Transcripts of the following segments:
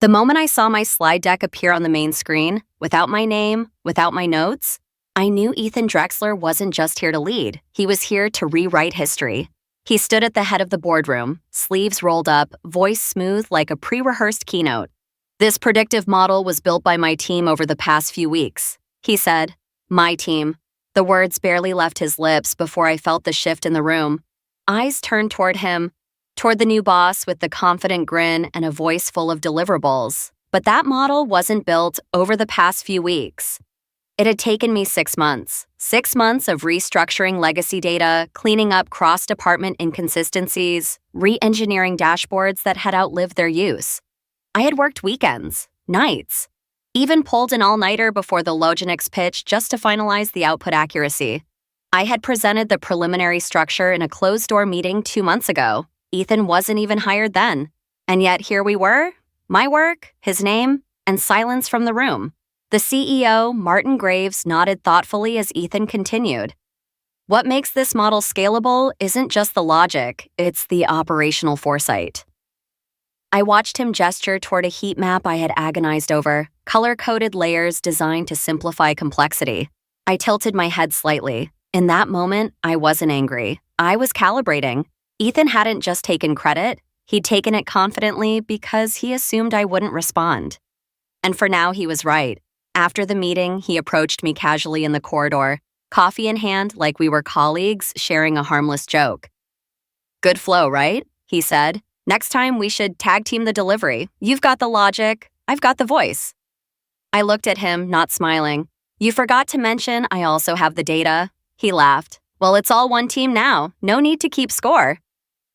The moment I saw my slide deck appear on the main screen, without my name, without my notes, I knew Ethan Drexler wasn't just here to lead. He was here to rewrite history. He stood at the head of the boardroom, sleeves rolled up, voice smooth like a pre-rehearsed keynote. "This predictive model was built by my team over the past few weeks," he said. "My team." The words barely left his lips before I felt the shift in the room. Eyes turned toward him, toward the new boss with the confident grin and a voice full of deliverables. But that model wasn't built over the past few weeks. It had taken me 6 months. 6 months of restructuring legacy data, cleaning up cross-department inconsistencies, re-engineering dashboards that had outlived their use. I had worked weekends, nights, even pulled an all-nighter before the Loginix pitch just to finalize the output accuracy. I had presented the preliminary structure in a closed-door meeting 2 months ago. Ethan wasn't even hired then. And yet here we were, my work, his name, and silence from the room. The CEO, Martin Graves, nodded thoughtfully as Ethan continued. "What makes this model scalable isn't just the logic, it's the operational foresight." I watched him gesture toward a heat map I had agonized over, color-coded layers designed to simplify complexity. I tilted my head slightly. In that moment, I wasn't angry. I was calibrating. Ethan hadn't just taken credit, he'd taken it confidently because he assumed I wouldn't respond. And for now, he was right. After the meeting, he approached me casually in the corridor, coffee in hand like we were colleagues sharing a harmless joke. "Good flow, right?" he said. "Next time we should tag team the delivery. You've got the logic, I've got the voice." I looked at him, not smiling. "You forgot to mention I also have the data." He laughed. "Well, it's all one team now. No need to keep score."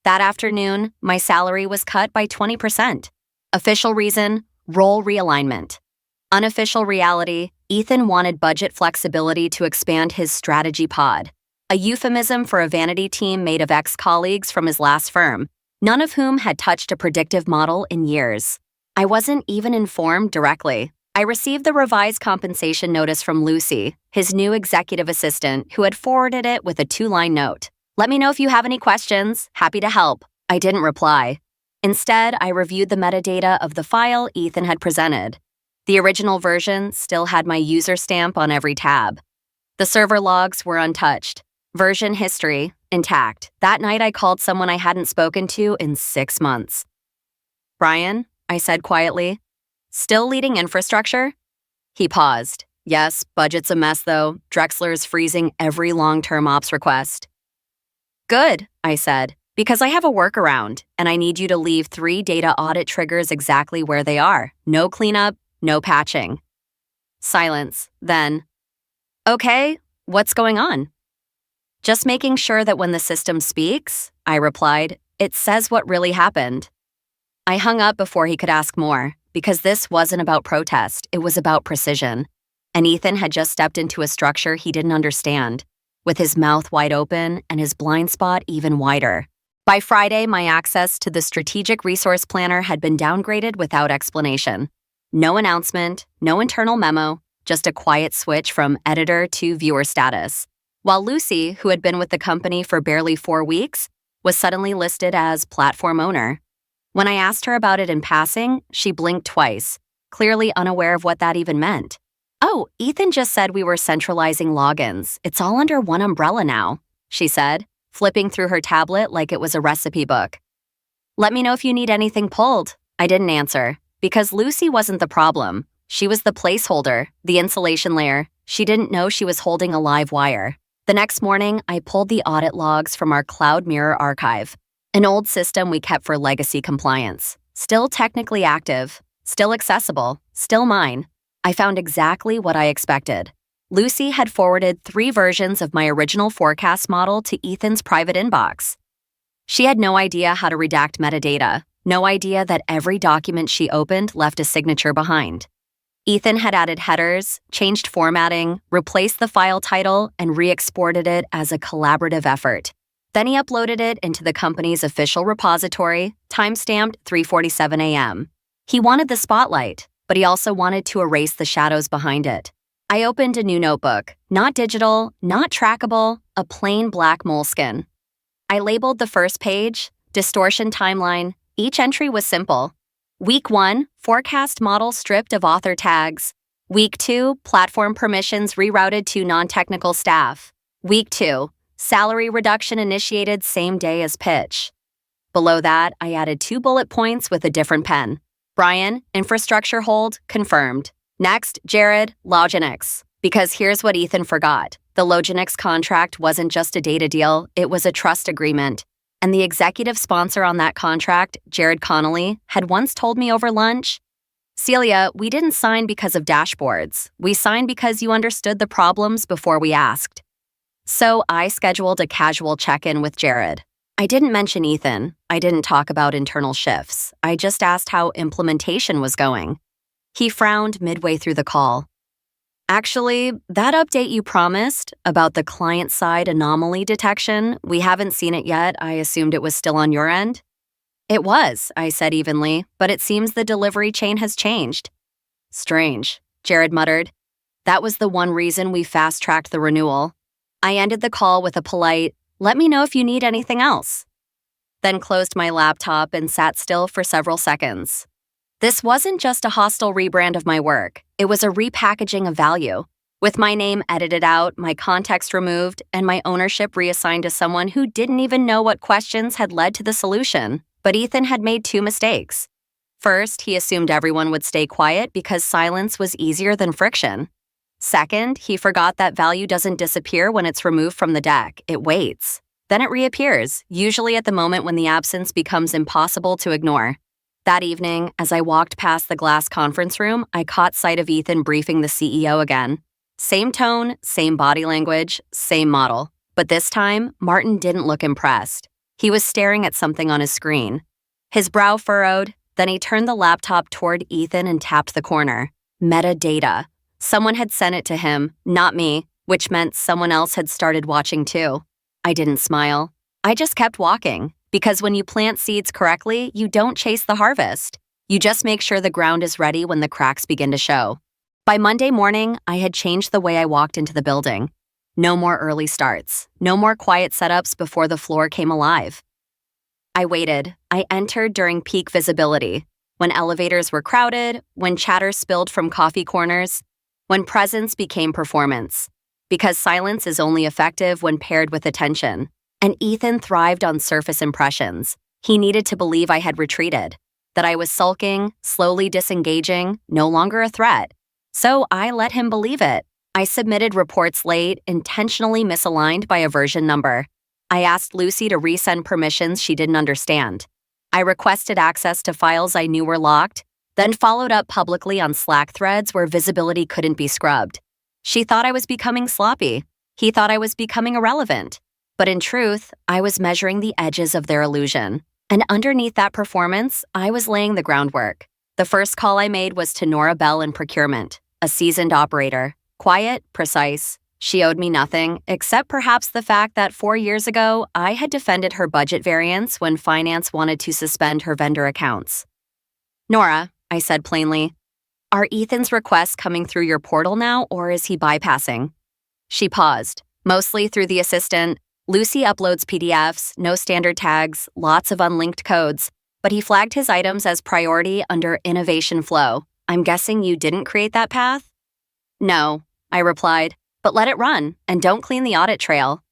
That afternoon, my salary was cut by 20%. Official reason, role realignment. Unofficial reality, Ethan wanted budget flexibility to expand his strategy pod. A euphemism for a vanity team made of ex-colleagues from his last firm, none of whom had touched a predictive model in years. I wasn't even informed directly. I received the revised compensation notice from Lucy, his new executive assistant, who had forwarded it with a 2-line note. "Let me know if you have any questions. Happy to help." I didn't reply. Instead, I reviewed the metadata of the file Ethan had presented. The original version still had my user stamp on every tab. The server logs were untouched. Version history, intact. That night I called someone I hadn't spoken to in 6 months. "Brian," I said quietly, "still leading infrastructure?" He paused. "Yes, budget's a mess though. Drexler's freezing every long-term ops request." "Good," I said, "because I have a workaround, and I need you to leave 3 data audit triggers exactly where they are. No cleanup, no patching." Silence. Then, "Okay, what's going on?" "Just making sure that when the system speaks," I replied, "it says what really happened." I hung up before he could ask more, because this wasn't about protest, it was about precision. And Ethan had just stepped into a structure he didn't understand, with his mouth wide open and his blind spot even wider. By Friday, my access to the strategic resource planner had been downgraded without explanation. No announcement, no internal memo, just a quiet switch from editor to viewer status. While Lucy, who had been with the company for barely 4 weeks, was suddenly listed as platform owner. When I asked her about it in passing, she blinked twice, clearly unaware of what that even meant. "Oh, Ethan just said we were centralizing logins. It's all under one umbrella now," she said, flipping through her tablet like it was a recipe book. "Let me know if you need anything pulled." I didn't answer, because Lucy wasn't the problem. She was the placeholder, the insulation layer. She didn't know she was holding a live wire. The next morning, I pulled the audit logs from our Cloud Mirror archive, an old system we kept for legacy compliance. Still technically active, still accessible, still mine. I found exactly what I expected. Lucy had forwarded 3 versions of my original forecast model to Ethan's private inbox. She had no idea how to redact metadata, no idea that every document she opened left a signature behind. Ethan had added headers, changed formatting, replaced the file title, and re-exported it as a collaborative effort. Then he uploaded it into the company's official repository, timestamped 3:47 a.m. He wanted the spotlight, but he also wanted to erase the shadows behind it. I opened a new notebook, not digital, not trackable, a plain black moleskin. I labeled the first page, distortion timeline. Each entry was simple. Week 1, forecast model stripped of author tags. Week 2, platform permissions rerouted to non-technical staff. Week 2, salary reduction initiated same day as pitch. Below that, I added 2 bullet points with a different pen. Brian, infrastructure hold, confirmed. Next, Jared, Loginix. Because here's what Ethan forgot. The Loginix contract wasn't just a data deal, it was a trust agreement. And the executive sponsor on that contract, Jared Connolly, had once told me over lunch, "Celia, we didn't sign because of dashboards. We signed because you understood the problems before we asked." So I scheduled a casual check-in with Jared. I didn't mention Ethan. I didn't talk about internal shifts. I just asked how implementation was going. He frowned midway through the call. "Actually, that update you promised about the client-side anomaly detection, we haven't seen it yet. I assumed it was still on your end." "It was," I said evenly, "but it seems the delivery chain has changed." "Strange," Jared muttered. "That was the one reason we fast-tracked the renewal." I ended the call with a polite, "Let me know if you need anything else," then closed my laptop and sat still for several seconds. This wasn't just a hostile rebrand of my work. It was a repackaging of value. With my name edited out, my context removed, and my ownership reassigned to someone who didn't even know what questions had led to the solution. But Ethan had made 2 mistakes. First, he assumed everyone would stay quiet because silence was easier than friction. Second, he forgot that value doesn't disappear when it's removed from the deck. It waits. Then it reappears, usually at the moment when the absence becomes impossible to ignore. That evening, as I walked past the glass conference room, I caught sight of Ethan briefing the CEO again. Same tone, same body language, same model. But this time, Martin didn't look impressed. He was staring at something on his screen. His brow furrowed, then he turned the laptop toward Ethan and tapped the corner. Metadata. Someone had sent it to him, not me, which meant someone else had started watching too. I didn't smile. I just kept walking. Because when you plant seeds correctly, you don't chase the harvest. You just make sure the ground is ready when the cracks begin to show. By Monday morning, I had changed the way I walked into the building. No more early starts. No more quiet setups before the floor came alive. I waited. I entered during peak visibility, when elevators were crowded, when chatter spilled from coffee corners, when presence became performance. Because silence is only effective when paired with attention. And Ethan thrived on surface impressions. He needed to believe I had retreated, that I was sulking, slowly disengaging, no longer a threat. So I let him believe it. I submitted reports late, intentionally misaligned by a version number. I asked Lucy to resend permissions she didn't understand. I requested access to files I knew were locked, then followed up publicly on Slack threads where visibility couldn't be scrubbed. She thought I was becoming sloppy. He thought I was becoming irrelevant. But in truth, I was measuring the edges of their illusion. And underneath that performance, I was laying the groundwork. The first call I made was to Nora Bell in procurement, a seasoned operator. Quiet, precise. She owed me nothing, except perhaps the fact that 4 years ago, I had defended her budget variance when finance wanted to suspend her vendor accounts. "Nora," I said plainly, "are Ethan's requests coming through your portal now, or is he bypassing?" She paused, mostly through the assistant. "Lucy uploads PDFs, no standard tags, lots of unlinked codes, but he flagged his items as priority under innovation flow. I'm guessing you didn't create that path?" "No," I replied, "but let it run, and don't clean the audit trail."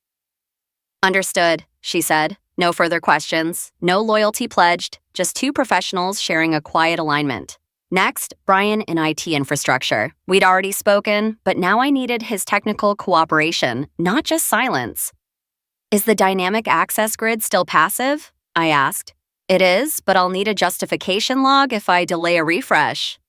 "Understood," she said. No further questions, no loyalty pledged, just 2 professionals sharing a quiet alignment. Next, Brian in IT infrastructure. We'd already spoken, but now I needed his technical cooperation, not just silence. "Is the dynamic access grid still passive?" I asked. "It is, but I'll need a justification log if I delay a refresh."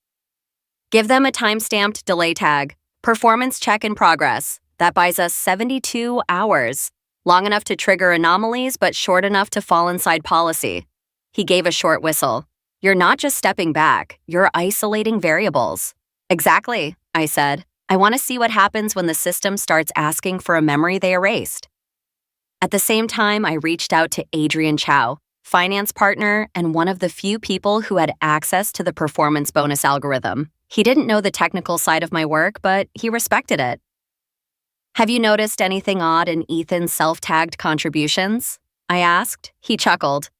"Give them a time-stamped delay tag. Performance check in progress. That buys us 72 hours. Long enough to trigger anomalies, but short enough to fall inside policy." He gave a short whistle. "You're not just stepping back, you're isolating variables." "Exactly," I said. "I want to see what happens when the system starts asking for a memory they erased." At the same time, I reached out to Adrian Chow, finance partner and one of the few people who had access to the performance bonus algorithm. He didn't know the technical side of my work, but he respected it. "Have you noticed anything odd in Ethan's self-tagged contributions?" I asked. He chuckled.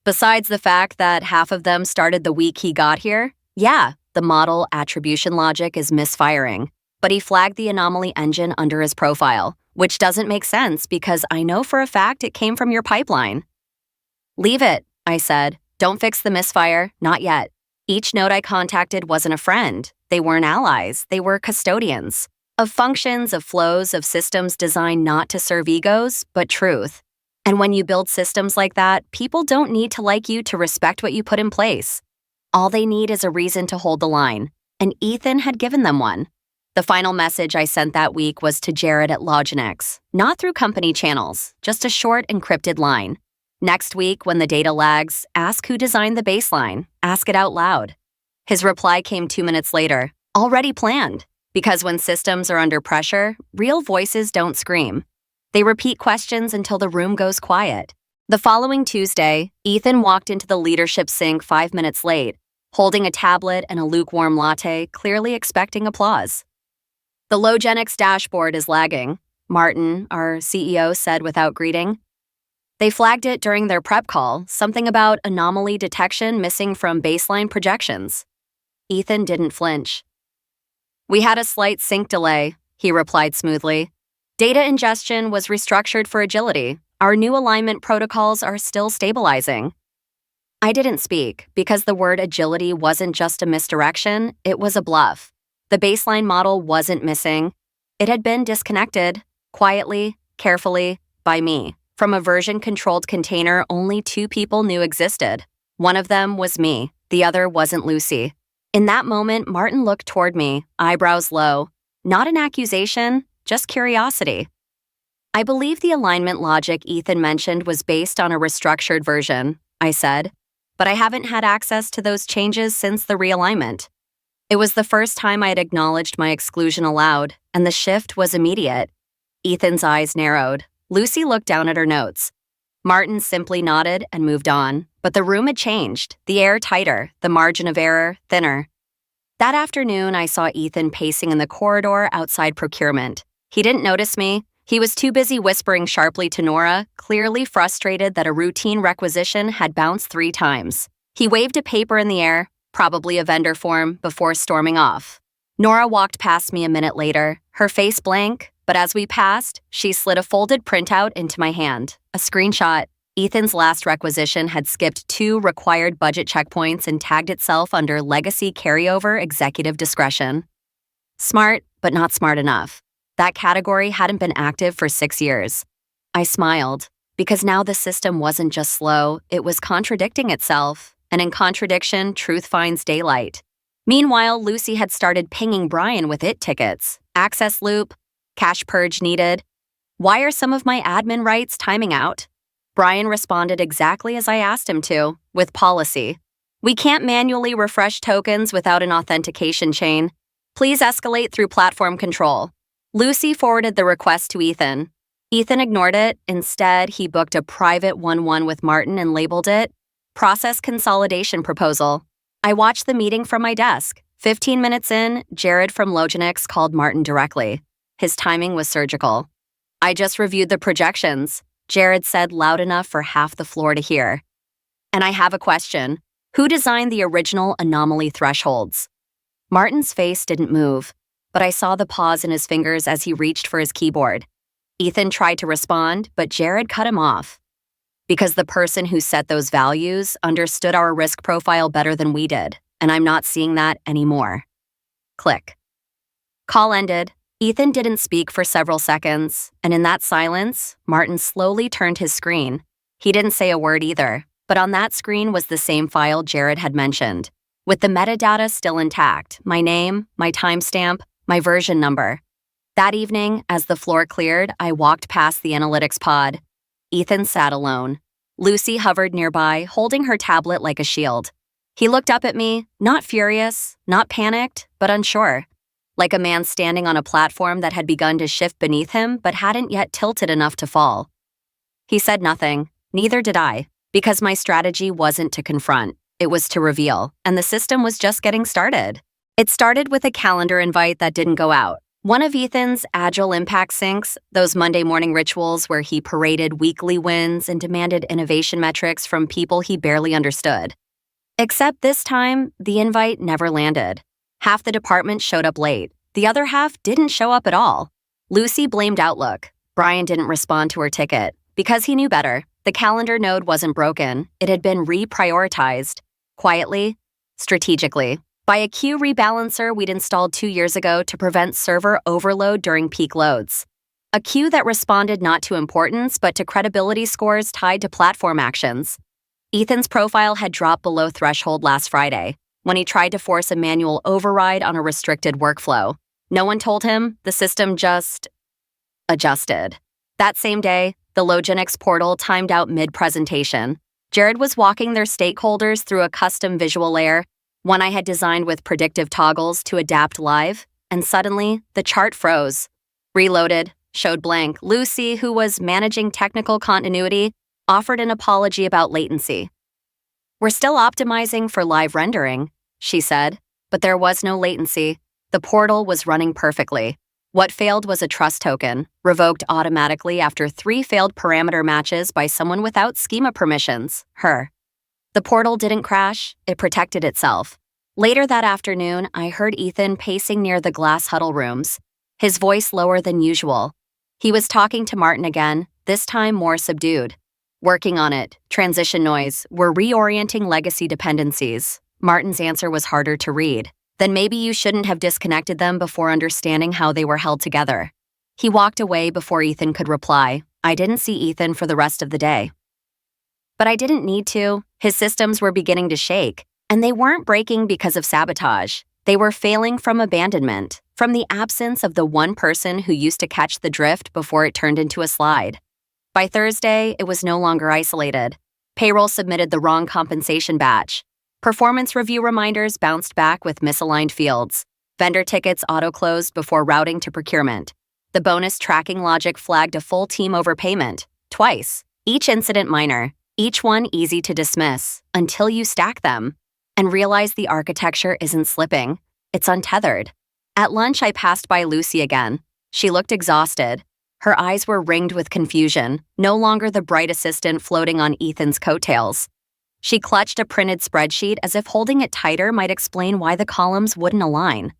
Besides the fact that half of them started the week he got here, yeah, the model attribution logic is misfiring. But he flagged the anomaly engine under his profile, which doesn't make sense because I know for a fact it came from your pipeline. Leave it, I said. Don't fix the misfire, not yet. Each node I contacted wasn't a friend. They weren't allies. They were custodians. Of functions, of flows, of systems designed not to serve egos, but truth. And when you build systems like that, people don't need to like you to respect what you put in place. All they need is a reason to hold the line, and Ethan had given them one. The final message I sent that week was to Jared at Loginex, not through company channels, just a short encrypted line. Next week, when the data lags, ask who designed the baseline. Ask it out loud. His reply came 2 minutes later, already planned, because when systems are under pressure, real voices don't scream. They repeat questions until the room goes quiet. The following Tuesday, Ethan walked into the leadership sync 5 minutes late, holding a tablet and a lukewarm latte, clearly expecting applause. The Loginex dashboard is lagging, Martin, our CEO, said without greeting. They flagged it during their prep call, something about anomaly detection missing from baseline projections. Ethan didn't flinch. We had a slight sync delay, he replied smoothly. Data ingestion was restructured for agility. Our new alignment protocols are still stabilizing. I didn't speak because the word agility wasn't just a misdirection, it was a bluff. The baseline model wasn't missing. It had been disconnected, quietly, carefully, by me, from a version-controlled container only 2 people knew existed. One of them was me, the other wasn't Lucy. In that moment, Martin looked toward me, eyebrows low. Not an accusation, just curiosity. I believe the alignment logic Ethan mentioned was based on a restructured version, I said, but I haven't had access to those changes since the realignment. It was the first time I had acknowledged my exclusion aloud, and the shift was immediate. Ethan's eyes narrowed. Lucy looked down at her notes. Martin simply nodded and moved on, but the room had changed, the air tighter, the margin of error thinner. That afternoon, I saw Ethan pacing in the corridor outside procurement. He didn't notice me. He was too busy whispering sharply to Nora, clearly frustrated that a routine requisition had bounced 3 times. He waved a paper in the air, probably a vendor form, before storming off. Nora walked past me a minute later, her face blank, but as we passed, she slid a folded printout into my hand, a screenshot. Ethan's last requisition had skipped 2 required budget checkpoints and tagged itself under legacy carryover executive discretion. Smart, but not smart enough. That category hadn't been active for 6 years. I smiled, because now the system wasn't just slow, it was contradicting itself, and in contradiction, truth finds daylight. Meanwhile, Lucy had started pinging Brian with IT tickets, access loop, cache purge needed. Why are some of my admin rights timing out? Brian responded exactly as I asked him to, with policy. We can't manually refresh tokens without an authentication chain. Please escalate through platform control. Lucy forwarded the request to Ethan. Ethan ignored it. Instead, he booked a private 1-1 with Martin and labeled it Process Consolidation Proposal. I watched the meeting from my desk. 15 minutes in, Jared from Loginex called Martin directly. His timing was surgical. I just reviewed the projections, Jared said loud enough for half the floor to hear. And I have a question. Who designed the original anomaly thresholds? Martin's face didn't move, but I saw the pause in his fingers as he reached for his keyboard. Ethan tried to respond, but Jared cut him off. Because the person who set those values understood our risk profile better than we did, and I'm not seeing that anymore. Click. Call ended. Ethan didn't speak for several seconds, and in that silence, Martin slowly turned his screen. He didn't say a word either, but on that screen was the same file Jared had mentioned, with the metadata still intact, my name, my timestamp, my version number. That evening, as the floor cleared, I walked past the analytics pod. Ethan sat alone. Lucy hovered nearby, holding her tablet like a shield. He looked up at me, not furious, not panicked, but unsure. Like a man standing on a platform that had begun to shift beneath him but hadn't yet tilted enough to fall. He said nothing, neither did I, because my strategy wasn't to confront, it was to reveal, and the system was just getting started. It started with a calendar invite that didn't go out, One of Ethan's agile impact syncs, those Monday morning rituals where he paraded weekly wins and demanded innovation metrics from people he barely understood. Except this time, the invite never landed. Half the department showed up late. The other half didn't show up at all. Lucy blamed Outlook. Brian didn't respond to her ticket. Because he knew better, the calendar node wasn't broken. It had been reprioritized. Quietly, strategically, by a queue rebalancer we'd installed 2 years ago to prevent server overload during peak loads. A queue that responded not to importance but to credibility scores tied to platform actions. Ethan's profile had dropped below threshold last Friday when he tried to force a manual override on a restricted workflow. No one told him, the system just adjusted. That same day, the Loginix portal timed out mid-presentation. Jared was walking their stakeholders through a custom visual layer, one I had designed with predictive toggles to adapt live, and suddenly, the chart froze. Reloaded, showed blank. Lucy, who was managing technical continuity, offered an apology about latency. "We're still optimizing for live rendering," she said, but there was no latency. The portal was running perfectly. What failed was a trust token, revoked automatically after 3 failed parameter matches by someone without schema permissions, her. The portal didn't crash, it protected itself. Later that afternoon, I heard Ethan pacing near the glass huddle rooms, his voice lower than usual. He was talking to Martin again, this time more subdued. "Working on it. Transition noise. We're reorienting legacy dependencies." Martin's answer was harder to read. "Then maybe you shouldn't have disconnected them before understanding how they were held together." He walked away before Ethan could reply. I didn't see Ethan for the rest of the day. But I didn't need to. His systems were beginning to shake, and they weren't breaking because of sabotage. They were failing from abandonment, from the absence of the one person who used to catch the drift before it turned into a slide. By Thursday, it was no longer isolated. Payroll submitted the wrong compensation batch. Performance review reminders bounced back with misaligned fields. Vendor tickets auto-closed before routing to procurement. The bonus tracking logic flagged a full team overpayment, twice. Each incident minor, each one easy to dismiss, until you stack them and realize the architecture isn't slipping. It's untethered. At lunch, I passed by Lucy again. She looked exhausted. Her eyes were ringed with confusion, no longer the bright assistant floating on Ethan's coattails. She clutched a printed spreadsheet as if holding it tighter might explain why the columns wouldn't align.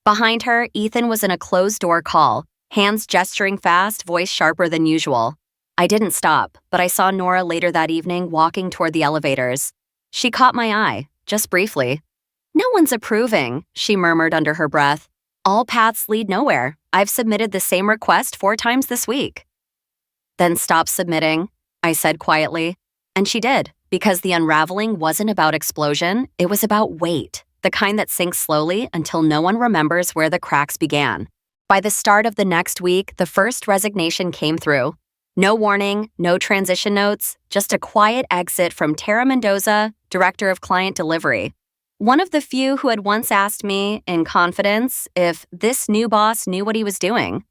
Behind her, Ethan was in a closed-door call, hands gesturing fast, voice sharper than usual. I didn't stop, but I saw Nora later that evening walking toward the elevators. She caught my eye, just briefly. "No one's approving," she murmured under her breath. "All paths lead nowhere. I've submitted the same request 4 times this week." "Then stop submitting," I said quietly. And she did, because the unraveling wasn't about explosion, it was about weight, the kind that sinks slowly until no one remembers where the cracks began. By the start of the next week, the first resignation came through. No warning, no transition notes, just a quiet exit from Tara Mendoza, Director of Client Delivery. One of the few who had once asked me, in confidence, if this new boss knew what he was doing.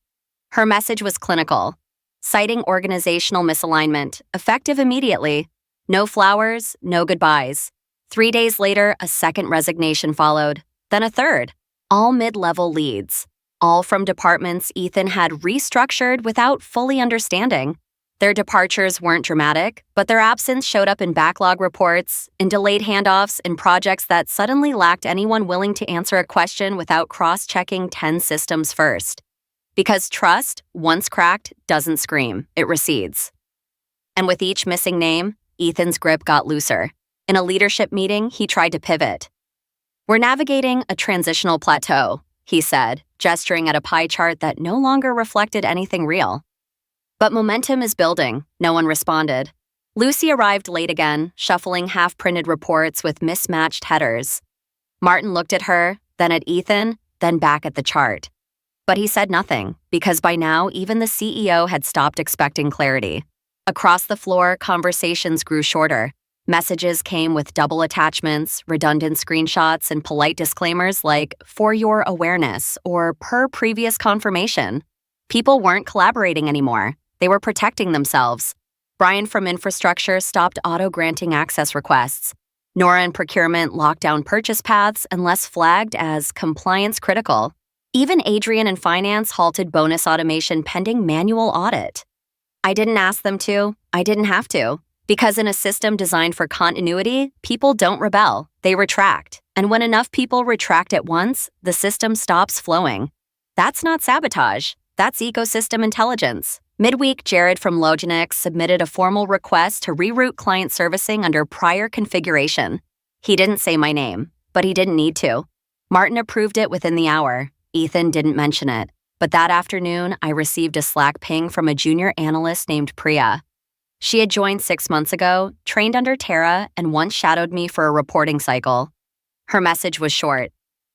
Her message was clinical, citing organizational misalignment, effective immediately. No flowers, no goodbyes. 3 days later, a second resignation followed, then a third. All mid-level leads. All from departments Ethan had restructured without fully understanding. Their departures weren't dramatic, but their absence showed up in backlog reports, in delayed handoffs, in projects that suddenly lacked anyone willing to answer a question without cross-checking 10 systems first. Because trust, once cracked, doesn't scream, it recedes. And with each missing name, Ethan's grip got looser. In a leadership meeting, he tried to pivot. "We're navigating a transitional plateau," he said, gesturing at a pie chart that no longer reflected anything real. "But momentum is building," no one responded. Lucy arrived late again, shuffling half-printed reports with mismatched headers. Martin looked at her, then at Ethan, then back at the chart. But he said nothing, because by now even the CEO had stopped expecting clarity. Across the floor, conversations grew shorter. Messages came with double attachments, redundant screenshots, and polite disclaimers like, "for your awareness," or "per previous confirmation." People weren't collaborating anymore. They were protecting themselves. Brian from infrastructure stopped auto-granting access requests. Nora in procurement locked down purchase paths unless flagged as compliance critical. Even Adrian in finance halted bonus automation pending manual audit. I didn't ask them to. I didn't have to. Because in a system designed for continuity, people don't rebel, they retract. And when enough people retract at once, the system stops flowing. That's not sabotage. That's ecosystem intelligence. Midweek, Jared from Loginix submitted a formal request to reroute client servicing under prior configuration. He didn't say my name, but he didn't need to. Martin approved it within the hour. Ethan didn't mention it. But that afternoon, I received a Slack ping from a junior analyst named Priya. She had joined 6 months ago, trained under Tara, and once shadowed me for a reporting cycle. Her message was short.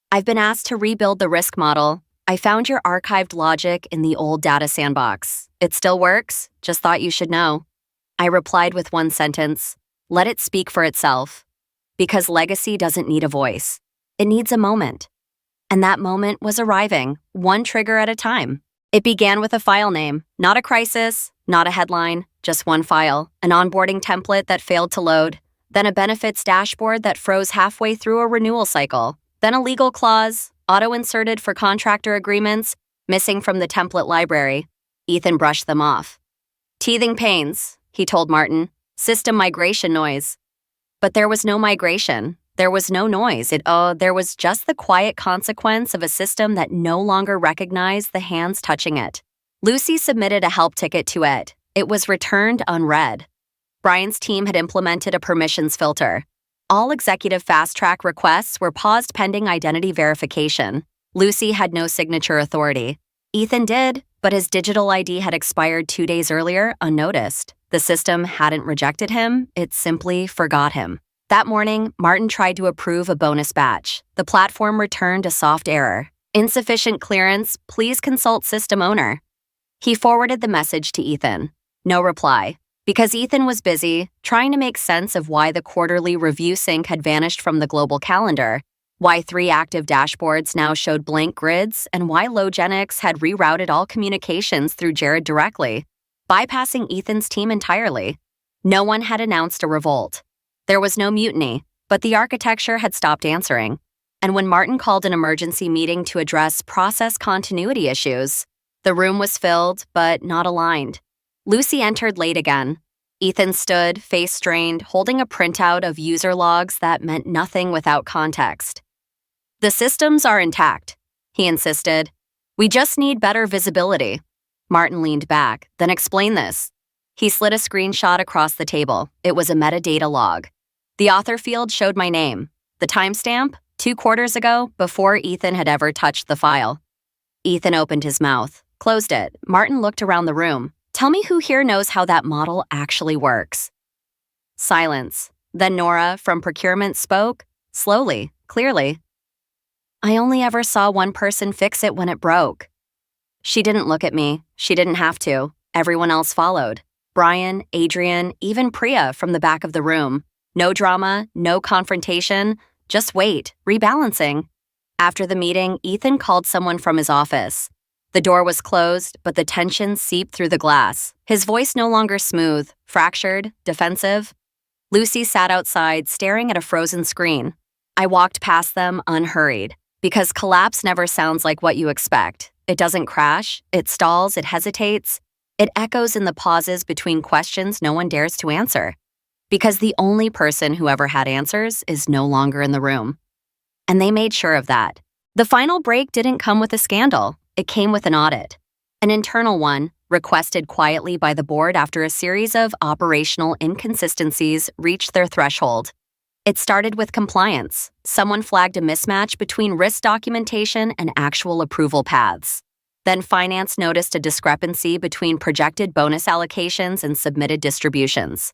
I've been asked to rebuild the risk model. I found your archived logic in the old data sandbox. It still works, just thought you should know. I replied with one sentence, let it speak for itself. Because legacy doesn't need a voice. It needs a moment. And that moment was arriving, one trigger at a time. It began with a file name, not a crisis, not a headline, just one file, an onboarding template that failed to load, then a benefits dashboard that froze halfway through a renewal cycle, then a legal clause, auto-inserted for contractor agreements, missing from the template library. Ethan brushed them off. Teething pains, he told Martin. System migration noise. But there was no migration. There was no noise. There was just the quiet consequence of a system that no longer recognized the hands touching it. Lucy submitted a help ticket to it. It was returned unread. Brian's team had implemented a permissions filter. All executive fast-track requests were paused pending identity verification. Lucy had no signature authority. Ethan did, but his digital ID had expired 2 days earlier, unnoticed. The system hadn't rejected him, it simply forgot him. That morning, Martin tried to approve a bonus batch. The platform returned a soft error. Insufficient clearance, please consult system owner. He forwarded the message to Ethan. No reply. Because Ethan was busy trying to make sense of why the quarterly review sync had vanished from the global calendar, why 3 active dashboards now showed blank grids, and why Loginix had rerouted all communications through Jared directly, bypassing Ethan's team entirely. No one had announced a revolt. There was no mutiny, but the architecture had stopped answering. And when Martin called an emergency meeting to address process continuity issues, the room was filled, but not aligned. Lucy entered late again. Ethan stood, face strained, holding a printout of user logs that meant nothing without context. The systems are intact, he insisted. We just need better visibility. Martin leaned back, then explained this. He slid a screenshot across the table. It was a metadata log. The author field showed my name. The timestamp, 2 quarters ago, before Ethan had ever touched the file. Ethan opened his mouth, closed it. Martin looked around the room. Tell me who here knows how that model actually works. Silence. Then Nora, from procurement, spoke, slowly, clearly. I only ever saw one person fix it when it broke. She didn't look at me. She didn't have to. Everyone else followed. Brian, Adrian, even Priya from the back of the room. No drama, no confrontation, just wait, rebalancing. After the meeting, Ethan called someone from his office. The door was closed, but the tension seeped through the glass. His voice no longer smooth, fractured, defensive. Lucy sat outside, staring at a frozen screen. I walked past them unhurried, because collapse never sounds like what you expect. It doesn't crash, it stalls, it hesitates. It echoes in the pauses between questions no one dares to answer. Because the only person who ever had answers is no longer in the room. And they made sure of that. The final break didn't come with a scandal. It came with an audit. An internal one, requested quietly by the board after a series of operational inconsistencies reached their threshold. It started with compliance. Someone flagged a mismatch between risk documentation and actual approval paths. Then finance noticed a discrepancy between projected bonus allocations and submitted distributions.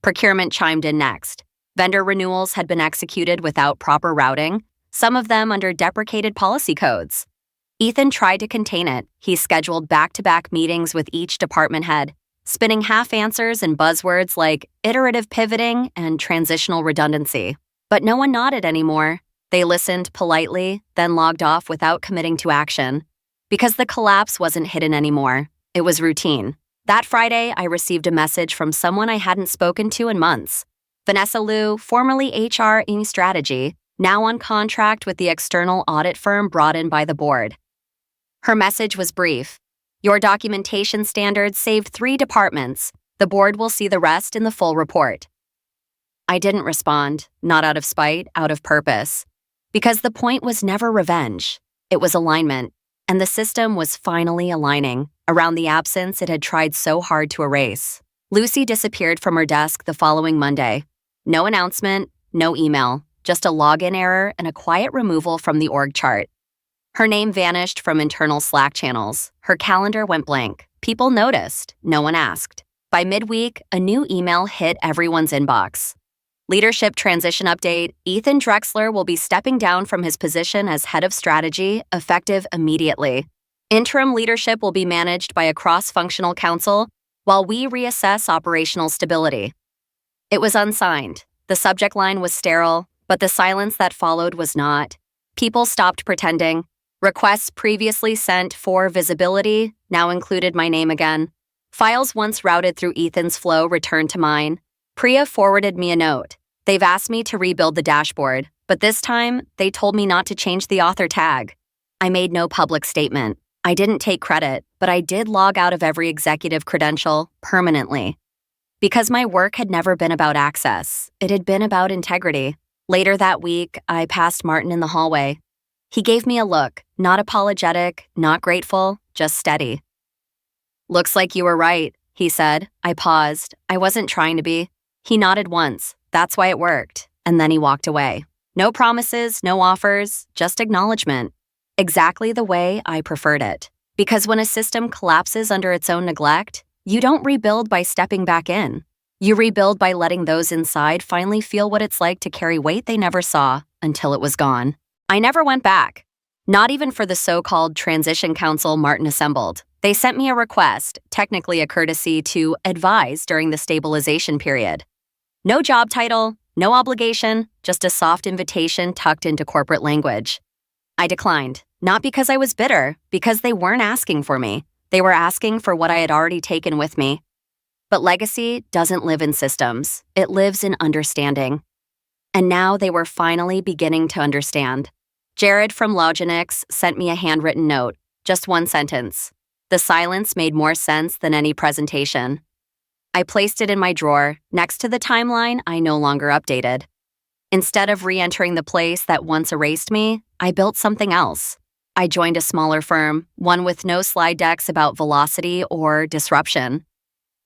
Procurement chimed in next. Vendor renewals had been executed without proper routing, some of them under deprecated policy codes. Ethan tried to contain it. He scheduled back-to-back meetings with each department head, spinning half answers and buzzwords like iterative pivoting and transitional redundancy. But no one nodded anymore. They listened politely, then logged off without committing to action. Because the collapse wasn't hidden anymore. It was routine. That Friday, I received a message from someone I hadn't spoken to in months. Vanessa Liu, formerly HR in strategy, now on contract with the external audit firm brought in by the board. Her message was brief. Your documentation standards saved 3 departments. The board will see the rest in the full report. I didn't respond, not out of spite, out of purpose. Because the point was never revenge. It was alignment, and the system was finally aligning around the absence it had tried so hard to erase. Lucy disappeared from her desk the following Monday. No announcement, no email, just a login error and a quiet removal from the org chart. Her name vanished from internal Slack channels. Her calendar went blank. People noticed. No one asked. By midweek, a new email hit everyone's inbox. Leadership transition update: Ethan Drexler will be stepping down from his position as head of strategy, effective immediately. Interim leadership will be managed by a cross-functional council while we reassess operational stability. It was unsigned. The subject line was sterile, but the silence that followed was not. People stopped pretending. Requests previously sent for visibility now included my name again. Files once routed through Ethan's flow returned to mine. Priya forwarded me a note. They've asked me to rebuild the dashboard, but this time they told me not to change the author tag. I made no public statement. I didn't take credit, but I did log out of every executive credential permanently. Because my work had never been about access, it had been about integrity. Later that week, I passed Martin in the hallway. He gave me a look, not apologetic, not grateful, just steady. "Looks like you were right," he said. I paused. I wasn't trying to be. He nodded once. That's why it worked. And then he walked away. No promises, no offers, just acknowledgement. Exactly the way I preferred it. Because when a system collapses under its own neglect, you don't rebuild by stepping back in. You rebuild by letting those inside finally feel what it's like to carry weight they never saw until it was gone. I never went back. Not even for the so-called transition council Martin assembled. They sent me a request, technically a courtesy, to advise during the stabilization period. No job title, no obligation, just a soft invitation tucked into corporate language. I declined, not because I was bitter, because they weren't asking for me. They were asking for what I had already taken with me. But legacy doesn't live in systems. It lives in understanding. And now they were finally beginning to understand. Jared from Loginics sent me a handwritten note, just one sentence. The silence made more sense than any presentation. I placed it in my drawer, next to the timeline I no longer updated. Instead of re-entering the place that once erased me, I built something else. I joined a smaller firm, one with no slide decks about velocity or disruption.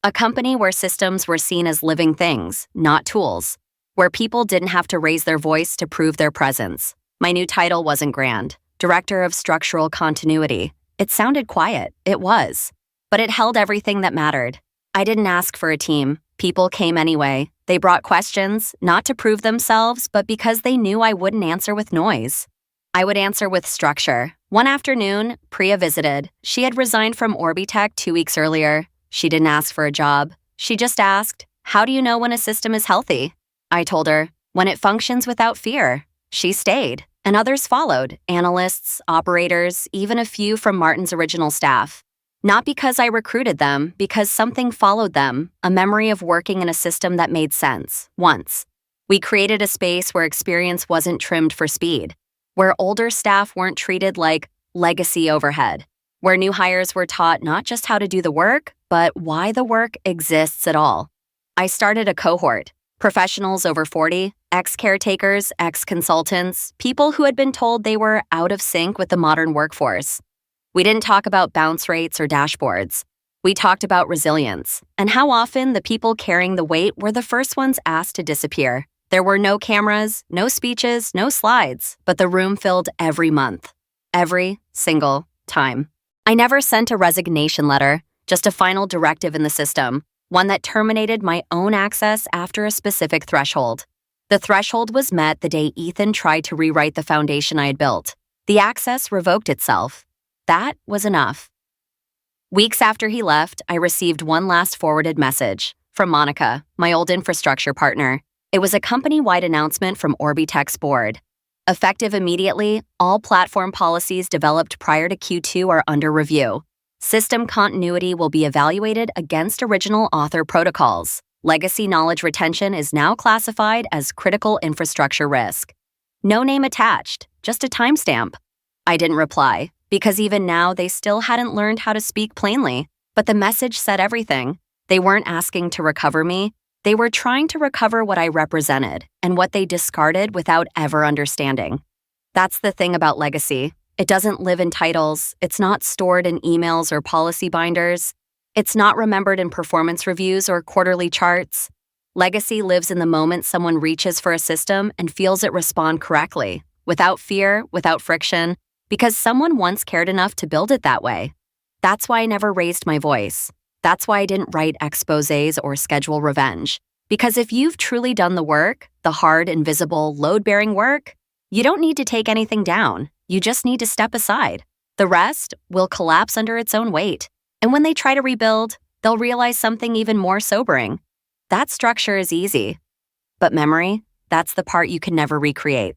A company where systems were seen as living things, not tools. Where people didn't have to raise their voice to prove their presence. My new title wasn't grand. Director of Structural Continuity. It sounded quiet. It was. But it held everything that mattered. I didn't ask for a team. People came anyway. They brought questions, not to prove themselves, but because they knew I wouldn't answer with noise. I would answer with structure. One afternoon, Priya visited. She had resigned from Orbitech 2 weeks earlier. She didn't ask for a job. She just asked, "How do you know when a system is healthy?" I told her, "When it functions without fear." She stayed, and others followed, analysts, operators, even a few from Martin's original staff. Not because I recruited them, because something followed them, a memory of working in a system that made sense, once. We created a space where experience wasn't trimmed for speed, where older staff weren't treated like legacy overhead, where new hires were taught not just how to do the work, but why the work exists at all. I started a cohort, professionals over 40, ex-caretakers, ex-consultants, people who had been told they were out of sync with the modern workforce. We didn't talk about bounce rates or dashboards. We talked about resilience, and how often the people carrying the weight were the first ones asked to disappear. There were no cameras, no speeches, no slides, but the room filled every month. Every single time. I never sent a resignation letter, just a final directive in the system, one that terminated my own access after a specific threshold. The threshold was met the day Ethan tried to rewrite the foundation I had built. The access revoked itself. That was enough. Weeks after he left, I received one last forwarded message from Monica, my old infrastructure partner. It was a company-wide announcement from Orbitech's board. Effective immediately, all platform policies developed prior to Q2 are under review. System continuity will be evaluated against original author protocols. Legacy knowledge retention is now classified as critical infrastructure risk. No name attached, just a timestamp. I didn't reply. because even now they still hadn't learned how to speak plainly. But the message said everything. They weren't asking to recover me. They were trying to recover what I represented and what they discarded without ever understanding. That's the thing about legacy. It doesn't live in titles. It's not stored in emails or policy binders. It's not remembered in performance reviews or quarterly charts. Legacy lives in the moment someone reaches for a system and feels it respond correctly, without fear, without friction, because someone once cared enough to build it that way. That's why I never raised my voice. That's why I didn't write exposés or schedule revenge. Because if you've truly done the work, the hard, invisible, load-bearing work, you don't need to take anything down. You just need to step aside. The rest will collapse under its own weight. And when they try to rebuild, they'll realize something even more sobering. That structure is easy. But memory, that's the part you can never recreate.